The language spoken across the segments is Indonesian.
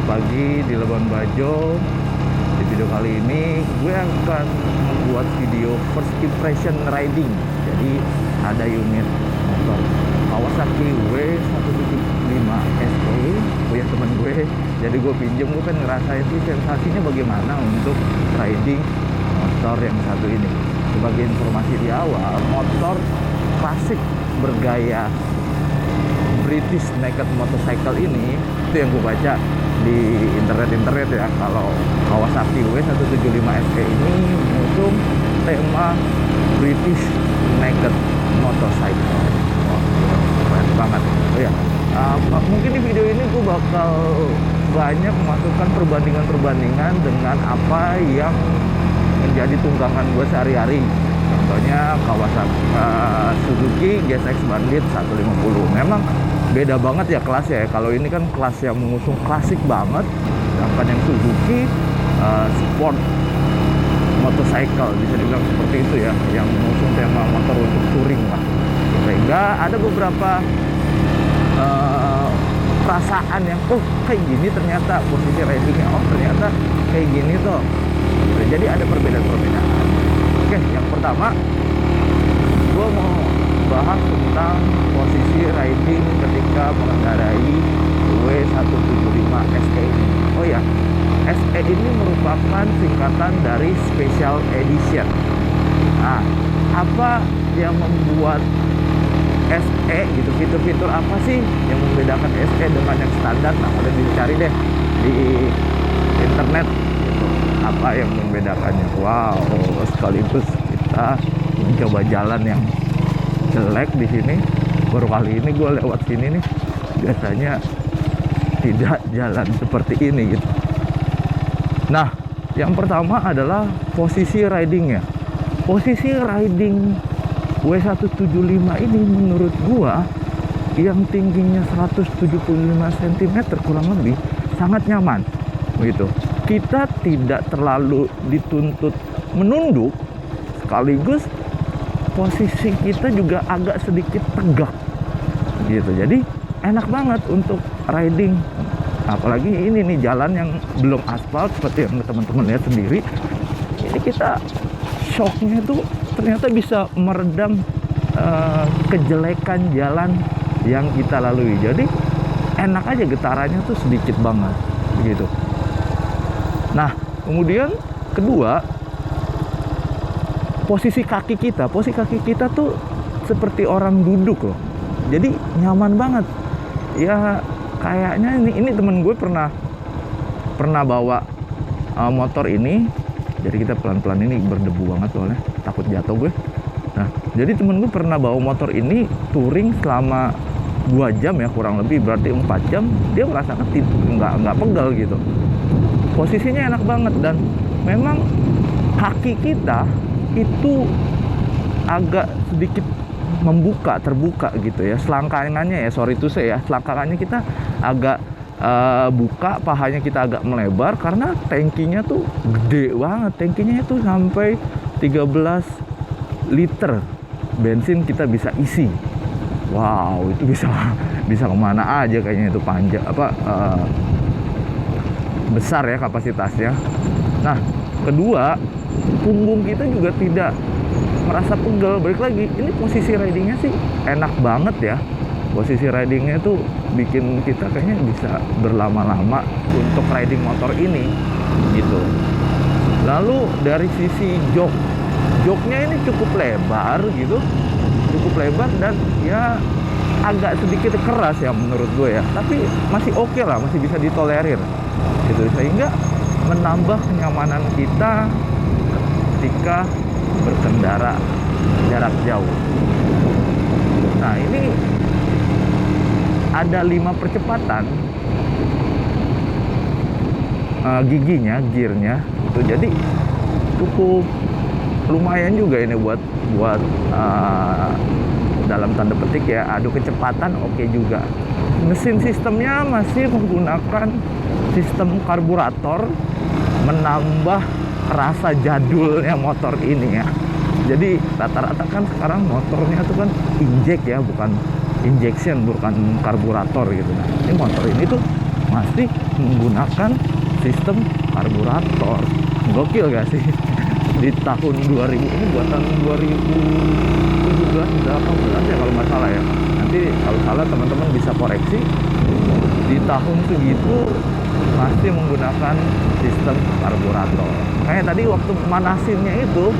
pagi di Labuan Bajo. Di video kali ini gue akan membuat video first impression riding. Jadi ada unit motor Kawasaki W175 SE punya temen gue. Jadi gue pinjem, gue pengen ngerasain sih sensasinya bagaimana untuk riding motor yang satu ini. Sebagai informasi di awal, motor klasik bergaya British naked motorcycle ini, itu yang gue baca di internet ya, kalau Kawasaki W175 SE ini mengusung tema British naked motorcycle. Wah, keren banget. Oh ya, mungkin di video ini gue bakal banyak memasukkan perbandingan dengan apa yang menjadi tunggangan gue sehari-hari. Contohnya Kawasaki Suzuki GSX Bandit 150. Memang beda banget ya kelasnya ya. Kalau ini kan kelas yang mengusung klasik banget, sedangkan yang Suzuki sport motorcycle, bisa dibilang seperti itu ya, yang mengusung tema motor untuk touring lah. Sehingga ada beberapa perasaan yang kayak gini ternyata posisi ridingnya, ternyata kayak gini tuh. Jadi ada perbedaan-perbedaan. Oke, yang pertama gue mau bahas tentang posisi riding ketika mengendarai W175 SE ini. Oh ya, SE ini merupakan singkatan dari Special Edition. Nah, apa yang membuat SE gitu, fitur-fitur apa sih yang membedakan SE dengan yang standar? Nah, kalian bisa cari deh di internet gitu, apa yang membedakannya. Wow, sekaligus kita mencoba jalan yang jelek di sini. Baru kali ini gue lewat sini nih, biasanya tidak jalan seperti ini gitu. Nah, yang pertama adalah posisi ridingnya. Posisi riding W175 ini menurut gua yang tingginya 175 cm kurang lebih sangat nyaman gitu. Kita tidak terlalu dituntut menunduk, sekaligus posisi kita juga agak sedikit tegak gitu. Jadi enak banget untuk riding. Apalagi ini nih jalan yang belum aspal seperti yang teman-teman lihat sendiri. Ini kita shocknya tuh ternyata bisa meredam kejelekan jalan yang kita lalui. Jadi enak aja, getarannya tuh sedikit banget gitu. Nah, kemudian kedua, posisi kaki kita tuh seperti orang duduk loh. Jadi nyaman banget. Ya kayaknya ini temen gue pernah bawa motor ini. Jadi kita pelan-pelan, ini berdebu banget soalnya, takut jatuh gue. Nah, jadi temen gue pernah bawa motor ini touring selama 2 jam ya, kurang lebih, berarti 4 jam. Dia merasakan nggak pegal gitu. Posisinya enak banget, dan memang kaki kita itu agak sedikit terbuka gitu ya. Selangkangannya ya, sorry to say ya, selangkangannya kita agak buka, pahanya kita agak melebar karena tangkinya tuh gede banget. Tangkinya itu sampai 13 liter bensin kita bisa isi. Wow, itu bisa kemana aja kayaknya, itu panjang besar ya kapasitasnya. Nah, kedua, punggung kita juga tidak merasa pegel. Balik lagi, ini posisi ridingnya sih enak banget ya. Posisi ridingnya tuh bikin kita kayaknya bisa berlama-lama untuk riding motor ini gitu. Lalu dari sisi joknya ini cukup lebar gitu, dan ya agak sedikit keras ya menurut gue ya, tapi masih oke lah, masih bisa ditolerir gitu, sehingga menambah kenyamanan kita ketika berkendara jarak jauh. Nah, ini ada 5 percepatan gearnya itu, jadi cukup lumayan juga ini buat dalam tanda petik ya, adu kecepatan oke juga. Mesin sistemnya masih menggunakan sistem karburator, menambah rasa jadulnya motor ini ya. Jadi rata-rata kan sekarang motornya tuh kan injek ya, bukan injection, bukan karburator gitu. Nah, ini motor ini tuh masih menggunakan sistem karburator. Gokil gak sih? Di tahun 2000, ini buatan 2017 18 ya kalau nggak salah ya. Nanti kalau salah teman-teman bisa koreksi. Di tahun segitu masih menggunakan sistem karburator. Makanya tadi waktu manasinnya itu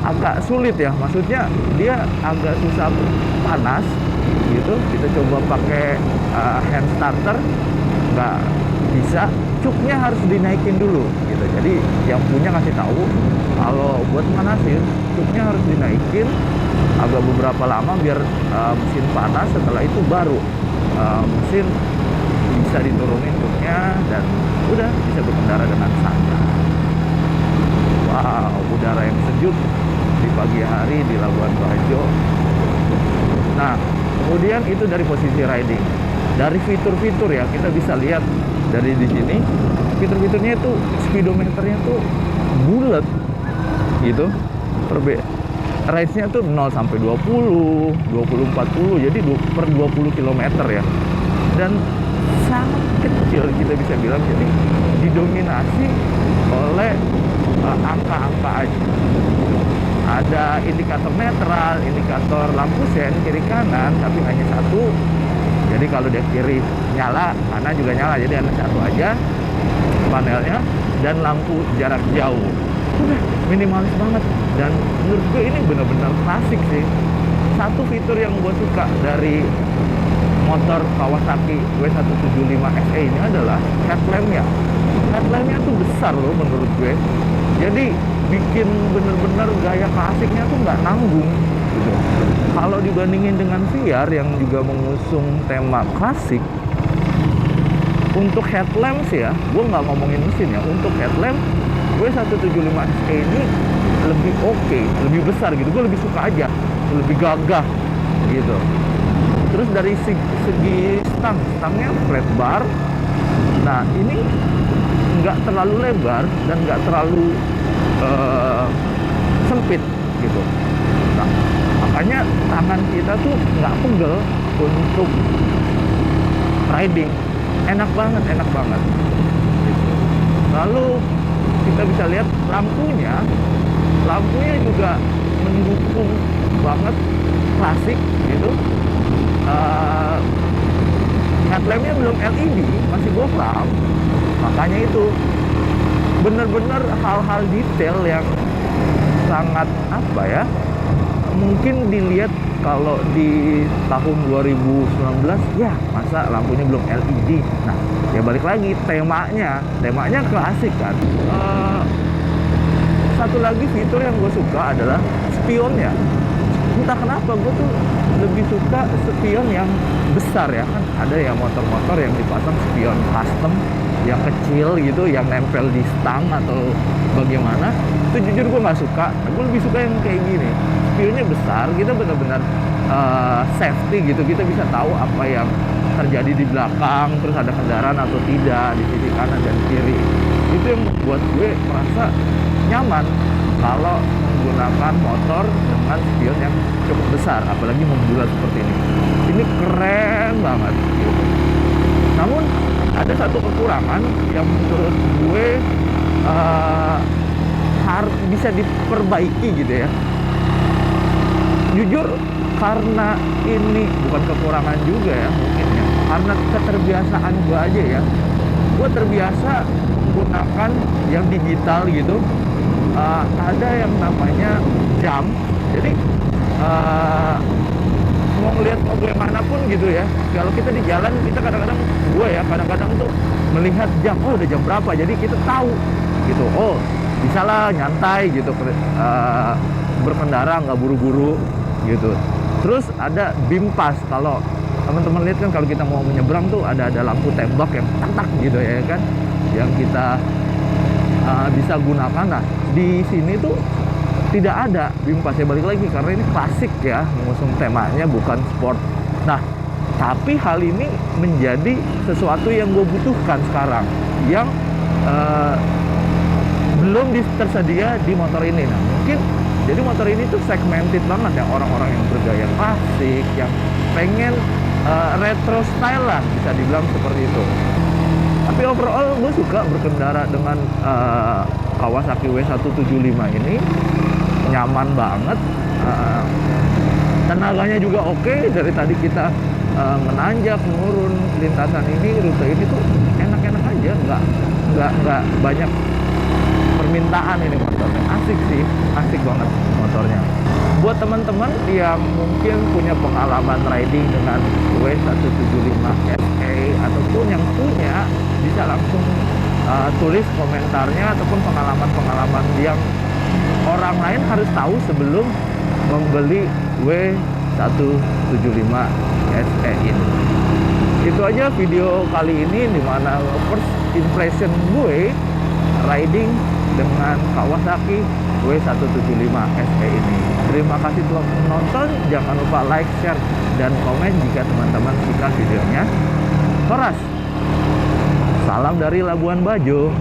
agak sulit ya, maksudnya dia agak susah panas gitu. Kita coba pakai hand starter, nggak bisa. Cuknya harus dinaikin dulu gitu. Jadi yang punya kasih tahu kalau buat manasin cuknya harus dinaikin agak beberapa lama biar mesin panas. Setelah itu baru mesin bisa diturunin cuknya dan udah bisa berkendara dengan santai. Wow, udara yang sejuk di pagi hari di Labuan Bajo. Nah, kemudian itu dari posisi riding. Dari fitur-fitur ya, kita bisa lihat dari di sini fitur-fiturnya itu speedometernya tuh bulat gitu. Range-nya tuh 0 sampai 20, 20 40, jadi per 20 km ya. Dan sangat kecil kita bisa bilang, jadi didominasi oleh angka-angka aja. Ada indikator netral, indikator lampu sen kiri kanan, tapi hanya satu. Jadi kalau dia kiri nyala, kanan juga nyala. Jadi ada satu aja panelnya, dan lampu jarak jauh. Udah minimalis banget. Dan menurut gue ini benar-benar klasik sih. Satu fitur yang gue suka dari motor Kawasaki W175 SE ini adalah headlampnya. Headlampnya tuh besar loh menurut gue. Jadi bikin bener-bener gaya klasiknya tuh nggak nanggung gitu. Kalau dibandingin dengan VR yang juga mengusung tema klasik, untuk headlamp sih ya, gue nggak ngomongin mesin ya, untuk headlamp W175 SE ini lebih oke, lebih besar gitu. Gue lebih suka aja, lebih gagah gitu. Terus dari segi stangnya flat bar. Nah ini nggak terlalu lebar dan nggak terlalu sempit gitu. Nah, makanya tangan kita tuh nggak pegel untuk riding. Enak banget gitu. Lalu kita bisa lihat lampunya juga mendukung banget klasik gitu. Headlampnya belum LED, masih wolfram. Makanya itu bener-bener hal-hal detail yang sangat apa ya, mungkin dilihat kalau di tahun 2019 ya masa lampunya belum LED. Nah ya balik lagi temanya klasik kan. Satu lagi fitur yang gue suka adalah spionnya. Entah kenapa gue tuh lebih suka spion yang besar ya. Kan ada ya motor-motor yang dipasang spion custom yang kecil gitu, yang nempel di stang atau bagaimana. Itu jujur gue nggak suka. Gue lebih suka yang kayak gini, spionnya besar, kita benar-benar safety gitu. Kita bisa tahu apa yang terjadi di belakang, terus ada kendaraan atau tidak di sisi kanan dan kiri. Itu yang membuat gue merasa nyaman kalau menggunakan motor dengan spion yang cukup besar, apalagi membulat seperti ini. Ini keren banget gitu. Namun ada satu kekurangan yang menurut gue harus bisa diperbaiki gitu ya. Jujur karena ini bukan kekurangan juga ya mungkin ya, karena keterbiasaan gue aja ya. Gue terbiasa menggunakan yang digital gitu. Ada yang namanya jam. Jadi mau ngelihat mobil manapun gitu ya, kalau kita di jalan, kita kadang-kadang, gue ya kadang-kadang tuh melihat jam, oh udah jam berapa, jadi kita tahu gitu, oh bisa lah nyantai gitu, berkendara nggak buru-buru gitu. Terus ada BIMPAS. Kalau teman-teman lihat kan, kalau kita mau menyeberang tuh ada lampu tembak yang tak gitu ya kan, yang kita bisa gunakan. Nah di sini tuh tidak ada BIMPAS ya, balik lagi karena ini klasik ya, mengusung temanya bukan sport. Nah tapi hal ini menjadi sesuatu yang gue butuhkan sekarang, yang belum tersedia di motor ini. Nah mungkin jadi motor ini tuh segmented banget ya, orang-orang yang bergaya klasik, yang pengen retro style lah, bisa dibilang seperti itu. Tapi overall gue suka berkendara dengan Kawasaki W175 ini, nyaman banget. Tenaganya juga oke. Dari tadi kita menanjak, menurun lintasan ini, rute ini tuh enak-enak aja, nggak banyak permintaan ini motornya. Asik sih, asik banget motornya. Buat teman-teman yang mungkin punya pengalaman riding dengan W175 SE ataupun yang punya, bisa langsung tulis komentarnya ataupun pengalaman-pengalaman yang orang lain harus tahu sebelum membeli W175 SE ini. Itu aja video kali ini, dimana first impression gue riding dengan Kawasaki W175 SE ini. Terima kasih telah menonton. Jangan lupa like, share, dan komen jika teman-teman suka videonya. Horas, salam dari Labuan Bajo.